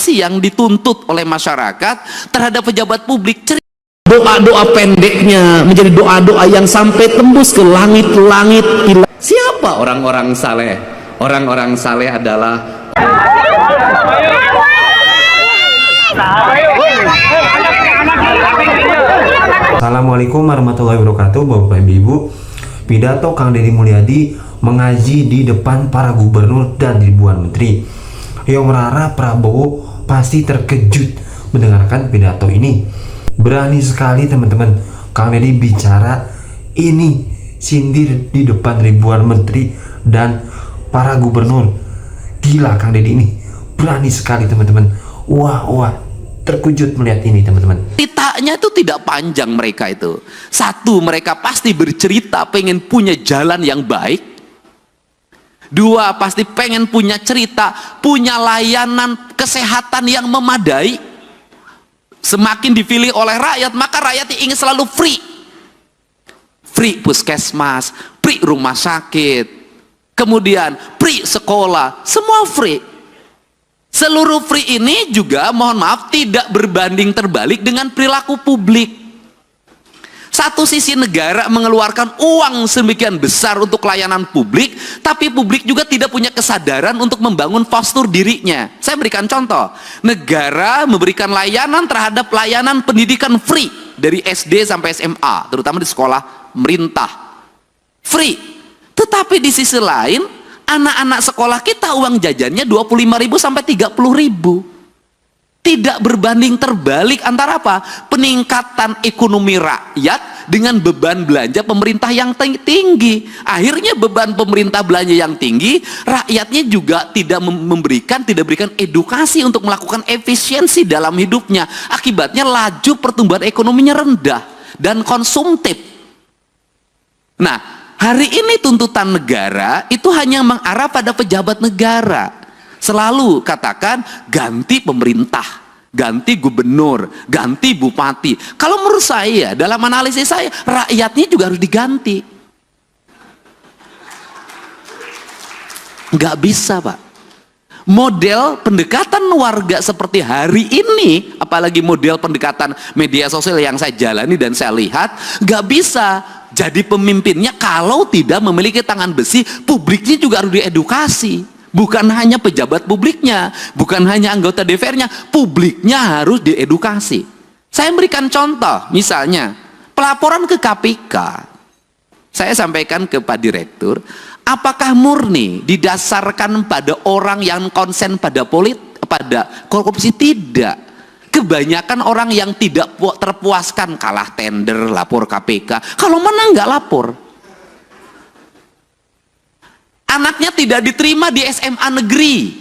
sanksi yang dituntut oleh masyarakat terhadap pejabat publik. Doa-doa pendeknya menjadi doa-doa yang sampai tembus ke langit-langit. Siapa orang-orang saleh? Orang-orang saleh adalah Assalamualaikum warahmatullahi wabarakatuh. Bapak Ibu, pidato Kang Deddy Mulyadi mengaji di depan para gubernur dan ribuan menteri. Yang merara Prabowo pasti terkejut mendengarkan pidato ini. Berani sekali teman-teman Kang Deddy bicara ini, sindir di depan ribuan menteri dan para gubernur. Gila Kang Deddy ini, berani sekali teman-teman. Wah, terkejut melihat ini teman-teman. Ceritanya itu tidak panjang mereka itu. Satu, mereka pasti bercerita pengen punya jalan yang baik. Dua, pasti pengen punya cerita, punya layanan kesehatan yang memadai. Semakin dipilih oleh rakyat, maka rakyat ingin selalu free. Free puskesmas, free rumah sakit, kemudian free sekolah, semua free. Seluruh free ini juga, mohon maaf, tidak berbanding terbalik dengan perilaku publik. Satu sisi negara mengeluarkan uang sedemikian besar untuk layanan publik, tapi publik juga tidak punya kesadaran untuk membangun postur dirinya. Saya berikan contoh, negara memberikan layanan terhadap layanan pendidikan free dari SD sampai SMA, terutama di sekolah pemerintah, free. Tetapi di sisi lain, anak-anak sekolah kita uang jajannya 25.000 sampai 30.000. Tidak berbanding terbalik antara apa? Peningkatan ekonomi rakyat dengan beban belanja pemerintah yang tinggi. Akhirnya beban pemerintah belanja yang tinggi, rakyatnya juga tidak berikan edukasi untuk melakukan efisiensi dalam hidupnya. Akibatnya laju pertumbuhan ekonominya rendah dan konsumtif. Nah, hari ini tuntutan negara itu hanya mengarah pada pejabat negara. Selalu katakan ganti pemerintah, ganti gubernur, ganti bupati. Kalau menurut saya, dalam analisis saya, rakyatnya juga harus diganti. Nggak bisa, Pak. Model pendekatan warga seperti hari ini, apalagi model pendekatan media sosial yang saya jalani dan saya lihat, nggak bisa jadi pemimpinnya kalau tidak memiliki tangan besi. Publiknya juga harus diedukasi. Bukan hanya pejabat publiknya, bukan hanya anggota DPR-nya, publiknya harus diedukasi. Saya berikan contoh, misalnya pelaporan ke KPK. Saya sampaikan ke Pak Direktur, apakah murni didasarkan pada orang yang konsen pada korupsi? Tidak. Kebanyakan orang yang tidak terpuaskan, kalah tender, lapor KPK. Kalau menang nggak lapor. Anaknya tidak diterima di SMA negeri,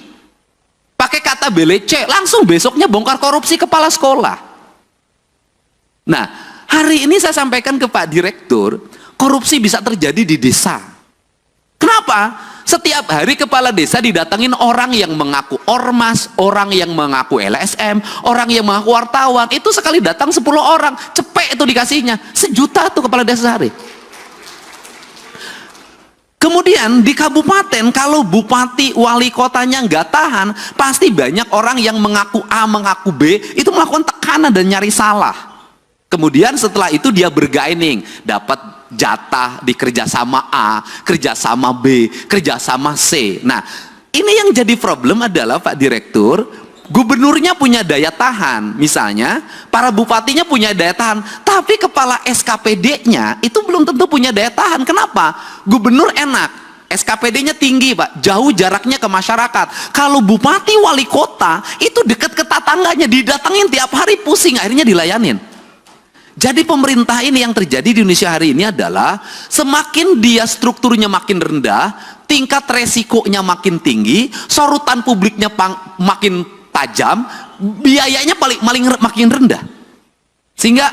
pakai kata belece, langsung besoknya bongkar korupsi kepala sekolah. Nah, hari ini saya sampaikan ke Pak Direktur, korupsi bisa terjadi di desa. Kenapa? Setiap hari kepala desa didatangin orang yang mengaku ormas, orang yang mengaku LSM, orang yang mengaku wartawan. Itu sekali datang 10 orang, cepet itu dikasihnya, 1 juta tuh kepala desa sehari. Kemudian di kabupaten, kalau bupati, wali kotanya nggak tahan, pasti banyak orang yang mengaku A, mengaku B, itu melakukan tekanan dan nyari salah. Kemudian setelah itu dia bergaining, dapat jatah di kerjasama A, kerjasama B, kerjasama C. Nah, ini yang jadi problem adalah Pak Direktur, gubernurnya punya daya tahan, misalnya para bupatinya punya daya tahan, tapi kepala SKPD-nya itu belum tentu punya daya tahan. Kenapa? Gubernur enak, SKPD-nya tinggi Pak, jauh jaraknya ke masyarakat. Kalau bupati wali kota itu dekat ke tetangganya, didatengin tiap hari, pusing, akhirnya dilayanin. Jadi pemerintah ini yang terjadi di Indonesia hari ini adalah semakin dia strukturnya makin rendah, tingkat resikonya makin tinggi, sorotan publiknya makin tajam, biayanya makin rendah. Sehingga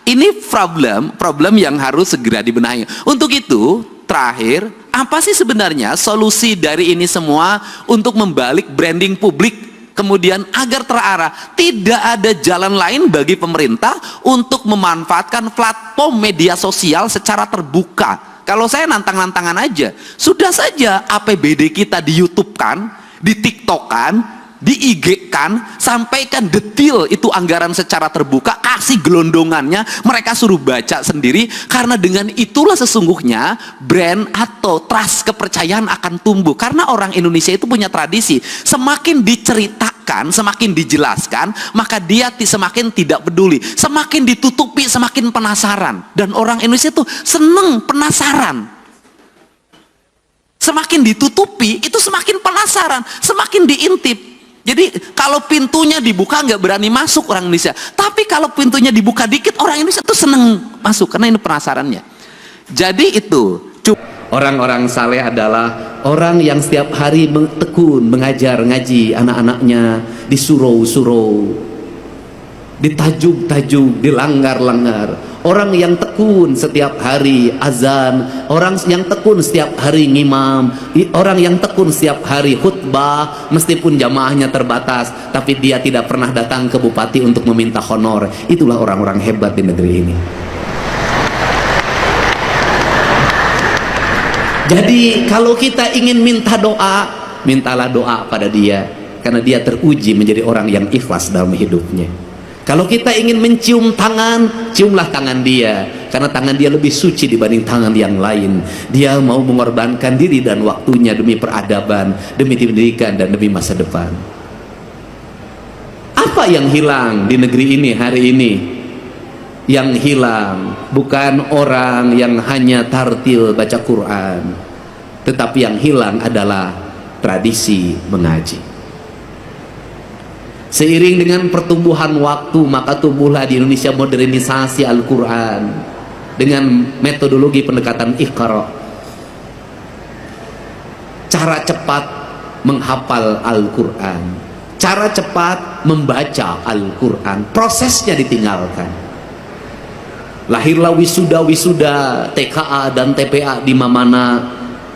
ini problem yang harus segera dibenahi. Untuk itu, terakhir, apa sih sebenarnya solusi dari ini semua untuk membalik branding publik kemudian agar terarah? Tidak ada jalan lain bagi pemerintah untuk memanfaatkan platform media sosial secara terbuka. Kalau saya nantang-nantangan aja, sudah saja APBD kita di YouTube kan, di TikTok kan, di IG-kan, sampaikan detail itu anggaran secara terbuka, kasih gelondongannya, mereka suruh baca sendiri, karena dengan itulah sesungguhnya brand atau trust, kepercayaan akan tumbuh. Karena orang Indonesia itu punya tradisi, semakin diceritakan, semakin dijelaskan, maka dia semakin tidak peduli, semakin ditutupi, semakin penasaran. Dan orang Indonesia itu seneng penasaran. Semakin ditutupi, itu semakin penasaran, semakin diintip. Jadi kalau pintunya dibuka nggak berani masuk orang Indonesia. Tapi kalau pintunya dibuka dikit, orang Indonesia tuh seneng masuk karena ini penasarannya. Jadi itu orang-orang saleh adalah orang yang setiap hari tekun mengajar ngaji anak-anaknya di surau-surau, di tajuk-tajuk, di langgar-langgar. Orang yang tekun setiap hari azan, orang yang tekun setiap hari ngimam, orang yang tekun setiap hari khutbah, meskipun jamaahnya terbatas, tapi dia tidak pernah datang ke bupati untuk meminta honor. Itulah orang-orang hebat di negeri ini. Jadi kalau kita ingin minta doa, mintalah doa pada dia, karena dia teruji menjadi orang yang ikhlas dalam hidupnya. Kalau kita ingin mencium tangan, ciumlah tangan dia, karena tangan dia lebih suci dibanding tangan yang lain. Dia mau mengorbankan diri dan waktunya demi peradaban, demi pendidikan, dan demi masa depan. Apa yang hilang di negeri ini hari ini? Yang hilang bukan orang yang hanya tartil baca Quran, tetapi yang hilang adalah tradisi mengaji. Seiring dengan pertumbuhan waktu, maka tumbuhlah di Indonesia modernisasi Al-Quran dengan metodologi pendekatan Iqra. Cara cepat menghafal Al-Quran, cara cepat membaca Al-Quran, prosesnya ditinggalkan. Lahirlah wisuda-wisuda TKA dan TPA di mana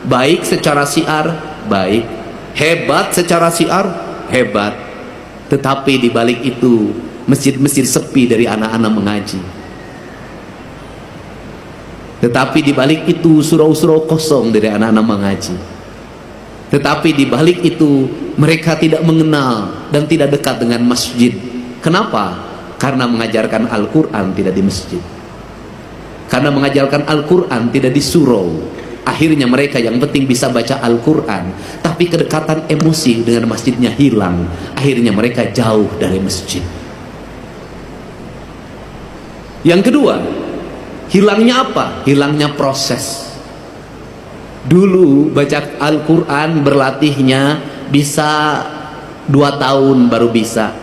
baik secara syiar, baik, hebat secara syiar, hebat. Tetapi di balik itu masjid-masjid sepi dari anak-anak mengaji. Tetapi di balik itu surau-surau kosong dari anak-anak mengaji. Tetapi di balik itu mereka tidak mengenal dan tidak dekat dengan masjid. Kenapa? Karena mengajarkan Al-Quran tidak di masjid. Karena mengajarkan Al-Quran tidak di surau. Akhirnya mereka yang penting bisa baca Al-Quran, tapi kedekatan emosi dengan masjidnya hilang. Akhirnya mereka jauh dari masjid. Yang kedua, hilangnya apa? Hilangnya proses. Dulu baca Al-Quran berlatihnya bisa 2 tahun baru bisa,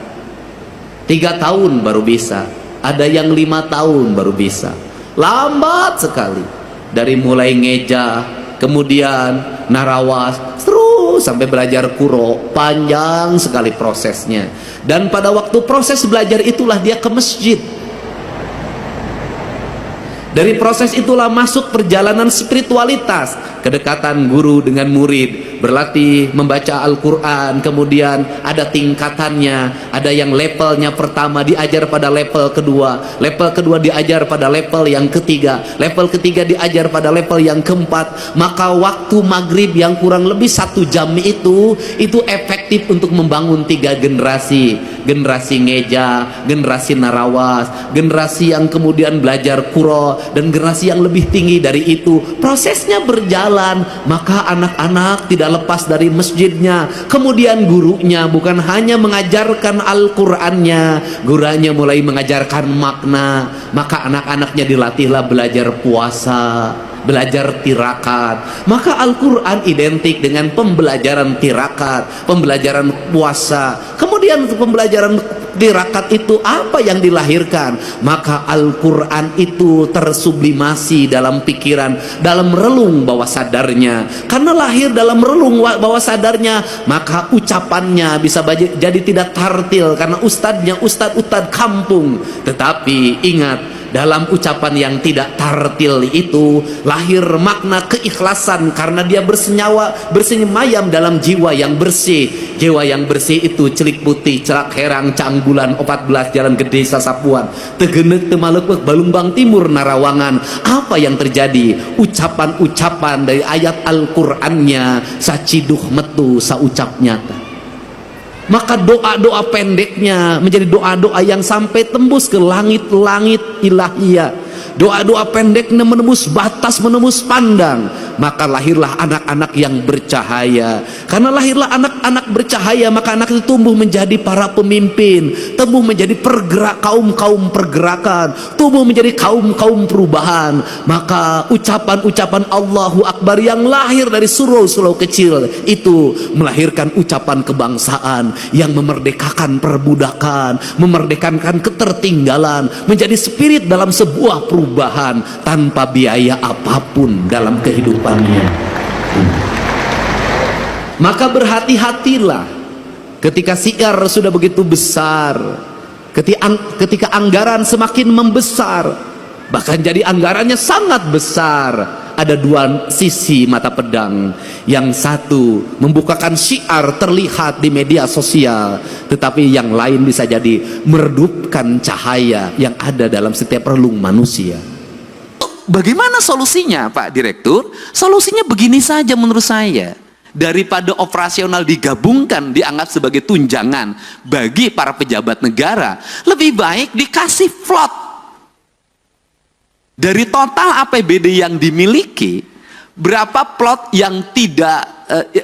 3 tahun baru bisa, ada yang 5 tahun baru bisa. Lambat sekali. Dari mulai ngeja, kemudian narawas, terus sampai belajar kuro, panjang sekali prosesnya. Dan pada waktu proses belajar itulah dia ke masjid. Dari proses itulah masuk perjalanan spiritualitas, kedekatan guru dengan murid, berlatih membaca Al-Quran, kemudian ada tingkatannya, ada yang levelnya pertama diajar pada level kedua diajar pada level yang ketiga, level ketiga diajar pada level yang keempat. Maka waktu maghrib yang kurang lebih 1 jam itu efektif untuk membangun 3 generasi. Generasi ngeja, generasi narawas, generasi yang kemudian belajar kuro, dan generasi yang lebih tinggi dari itu. Prosesnya berjalan, maka anak-anak tidak lepas dari masjidnya. Kemudian gurunya bukan hanya mengajarkan Al-Qur'annya, gurunya mulai mengajarkan makna. Maka anak-anaknya dilatihlah belajar puasa, belajar tirakat. Maka Al-Quran identik dengan pembelajaran tirakat, pembelajaran puasa. Kemudian pembelajaran tirakat itu apa yang dilahirkan? Maka Al-Quran itu tersublimasi dalam pikiran, dalam relung bawah sadarnya. Karena lahir dalam relung bawah sadarnya, maka ucapannya bisa jadi tidak tartil, karena ustadznya ustadz kampung. Tetapi ingat, dalam ucapan yang tidak tartil itu lahir makna keikhlasan, karena dia bersemayam dalam jiwa yang bersih. Jiwa yang bersih itu celik putih, celak herang, cang bulan, 14 jalan gede sasapuan, tegenek temalekek balumbang timur narawangan. Apa yang terjadi? Ucapan-ucapan dari ayat Al-Qur'annya saciduh metu saucap nyata. Maka doa-doa pendeknya menjadi doa-doa yang sampai tembus ke langit-langit ilahiyah. Doa-doa pendeknya menembus batas, menembus pandang. Maka lahirlah anak-anak yang bercahaya. Karena lahirlah anak-anak bercahaya, maka anak itu tumbuh menjadi para pemimpin, tumbuh menjadi kaum-kaum pergerakan, tumbuh menjadi kaum-kaum perubahan. Maka ucapan-ucapan Allahu Akbar yang lahir dari surau-surau kecil itu melahirkan ucapan kebangsaan yang memerdekakan perbudakan, memerdekakan ketertinggalan, menjadi spirit dalam sebuah perubahan tanpa biaya apapun dalam kehidupannya. Maka berhati-hatilah ketika siar sudah begitu besar, ketika anggaran semakin membesar, bahkan jadi anggarannya sangat besar. Ada dua sisi mata pedang. Yang satu membukakan syiar terlihat di media sosial, tetapi yang lain bisa jadi meredupkan cahaya yang ada dalam setiap relung manusia. Bagaimana solusinya, Pak Direktur? Solusinya begini saja menurut saya. Daripada operasional digabungkan dianggap sebagai tunjangan bagi para pejabat negara, lebih baik dikasih float. Dari total APBD yang dimiliki, berapa plot yang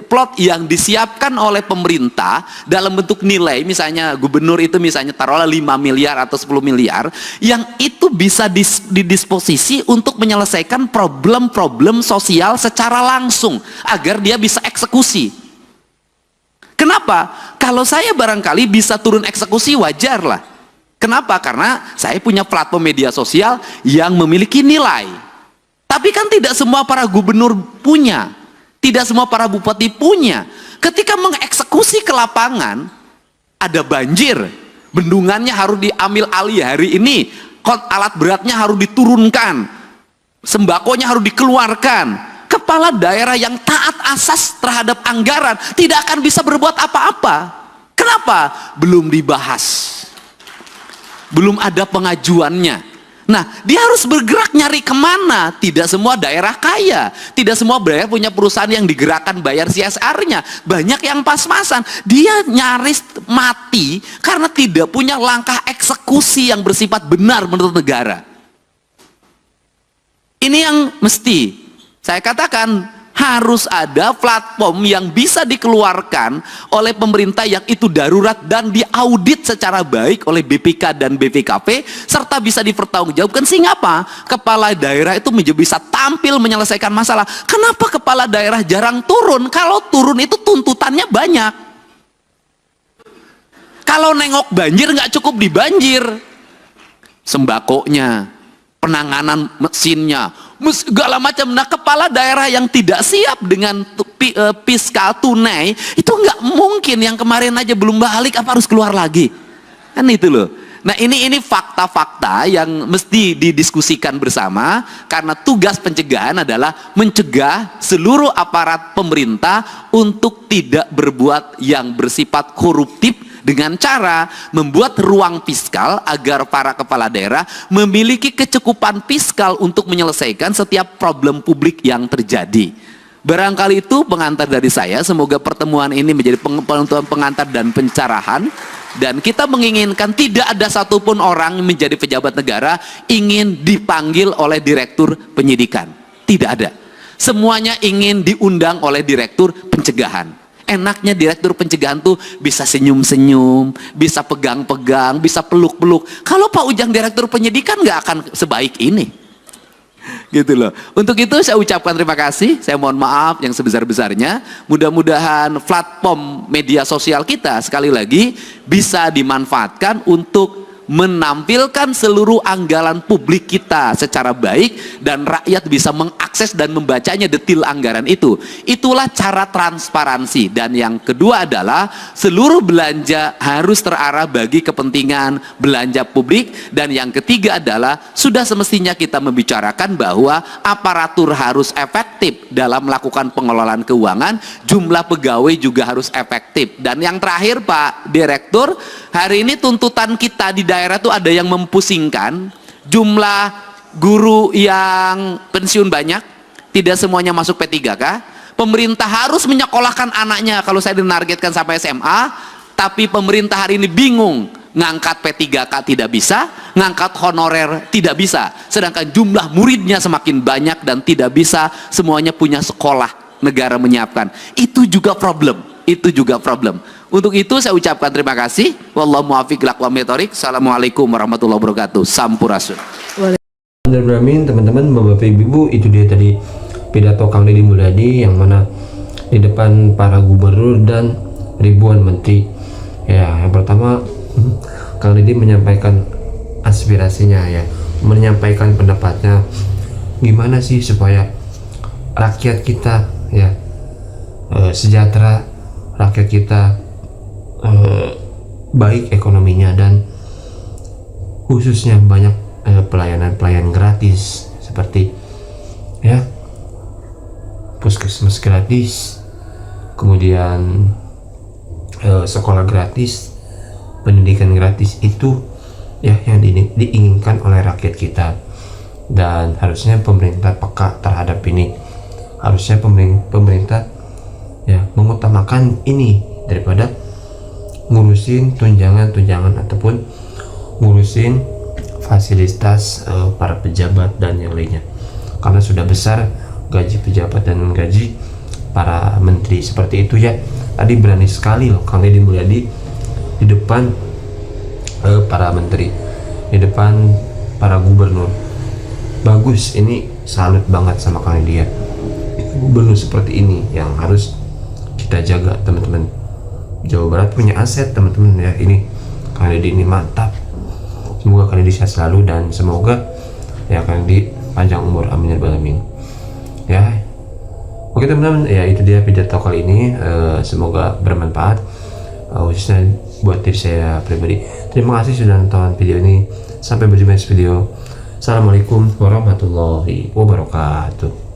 plot yang disiapkan oleh pemerintah dalam bentuk nilai, misalnya gubernur itu misalnya taruhlah 5 miliar atau 10 miliar, yang itu bisa didisposisi untuk menyelesaikan problem-problem sosial secara langsung agar dia bisa eksekusi. Kenapa? Kalau saya barangkali bisa turun eksekusi, wajar lah. Kenapa? Karena saya punya platform media sosial yang memiliki nilai. Tapi kan tidak semua para gubernur punya, tidak semua para bupati punya. Ketika mengeksekusi ke lapangan, ada banjir, bendungannya harus diambil alih hari ini, alat beratnya harus diturunkan, sembakonya harus dikeluarkan. Kepala daerah yang taat asas terhadap anggaran tidak akan bisa berbuat apa-apa. Kenapa? Belum dibahas, belum ada pengajuannya. Nah, dia harus bergerak nyari kemana. Tidak semua daerah kaya, tidak semua daerah punya perusahaan yang digerakkan bayar CSR-nya. Banyak yang pas-pasan. Dia nyaris mati karena tidak punya langkah eksekusi yang bersifat benar menurut negara. Ini yang mesti saya katakan, harus ada platform yang bisa dikeluarkan oleh pemerintah yang itu darurat dan diaudit secara baik oleh BPK dan BPKP serta bisa dipertanggungjawabkan, sehingga apa? Kepala daerah itu bisa tampil menyelesaikan masalah. Kenapa kepala daerah jarang turun? Kalau turun itu tuntutannya banyak. Kalau nengok banjir nggak cukup di banjir, sembakonya, penanganan mesinnya, segala macam. Nah, kepala daerah yang tidak siap dengan fiskal tunai itu nggak mungkin. Yang kemarin aja belum balik, apa harus keluar lagi? Kan itu loh. Nah, ini fakta-fakta yang mesti didiskusikan bersama, karena tugas pencegahan adalah mencegah seluruh aparat pemerintah untuk tidak berbuat yang bersifat koruptif, dengan cara membuat ruang fiskal agar para kepala daerah memiliki kecukupan fiskal untuk menyelesaikan setiap problem publik yang terjadi. Barangkali itu pengantar dari saya. Semoga pertemuan ini menjadi pengantar dan pencerahan, dan kita menginginkan tidak ada satupun orang menjadi pejabat negara ingin dipanggil oleh direktur penyidikan. Tidak ada. Semuanya ingin diundang oleh direktur pencegahan. Enaknya direktur pencegahan tuh bisa senyum-senyum, bisa pegang-pegang, bisa peluk-peluk. Kalau Pak Ujang direktur penyidikan nggak akan sebaik ini. Gitu loh. Untuk itu saya ucapkan terima kasih. Saya mohon maaf yang sebesar-besarnya. Mudah-mudahan platform media sosial kita sekali lagi bisa dimanfaatkan untuk menampilkan seluruh anggaran publik kita secara baik, dan rakyat bisa mengakses dan membacanya detail anggaran itu. Itulah cara transparansi. Dan yang kedua adalah seluruh belanja harus terarah bagi kepentingan belanja publik. Dan yang ketiga adalah sudah semestinya kita membicarakan bahwa aparatur harus efektif dalam melakukan pengelolaan keuangan, jumlah pegawai juga harus efektif. Dan yang terakhir Pak Direktur, hari ini tuntutan kita di daerah itu ada yang mempusingkan, jumlah guru yang pensiun banyak, tidak semuanya masuk P3K. Pemerintah harus menyekolahkan anaknya, kalau saya dinargetkan sampai SMA, tapi pemerintah hari ini bingung, ngangkat P3K tidak bisa, ngangkat honorer tidak bisa, sedangkan jumlah muridnya semakin banyak dan tidak bisa semuanya punya sekolah negara menyiapkan. Itu juga problem, itu juga problem. Untuk itu saya ucapkan terima kasih. Wallahu muwaffiq ila aqwamit thoriq. Assalamualaikum warahmatullahi wabarakatuh. Sampurasun. Alhamdulillah, teman-teman, Bapak Ibu, itu dia tadi pidato Kang Deddy Mulyadi yang mana di depan para gubernur dan ribuan menteri. Ya, yang pertama Kang Deddy menyampaikan aspirasinya, ya, menyampaikan pendapatnya gimana sih supaya rakyat kita, ya, sejahtera, rakyat kita baik ekonominya, dan khususnya banyak pelayanan gratis seperti, ya, puskesmas gratis, kemudian sekolah gratis, pendidikan gratis. Itu ya yang diinginkan oleh rakyat kita, dan harusnya pemerintah peka terhadap ini. Harusnya pemerintah ya mengutamakan ini daripada ngurusin tunjangan ataupun ngurusin fasilitas para pejabat dan yang lainnya, karena sudah besar gaji pejabat dan gaji para menteri seperti itu, ya. Tadi berani sekali loh Kang Deddy Mulyadi di depan para menteri, di depan para gubernur. Bagus, ini salut banget sama Kang Deddy, ya. Gubernur seperti ini yang harus kita jaga, teman-teman. Jawa Barat punya aset, teman-teman, ya. Ini Kang Deddy ini mantap. Semoga Kang Deddy sehat selalu, dan semoga ya Kang Deddy panjang umur, amin ya rabbal alamin. Ya, oke teman-teman, ya itu dia pidato kali ini. Semoga bermanfaat, khususnya buat diri saya pribadi. Terima kasih sudah nonton video ini. Sampai berjumpa di video. Assalamualaikum warahmatullahi wabarakatuh.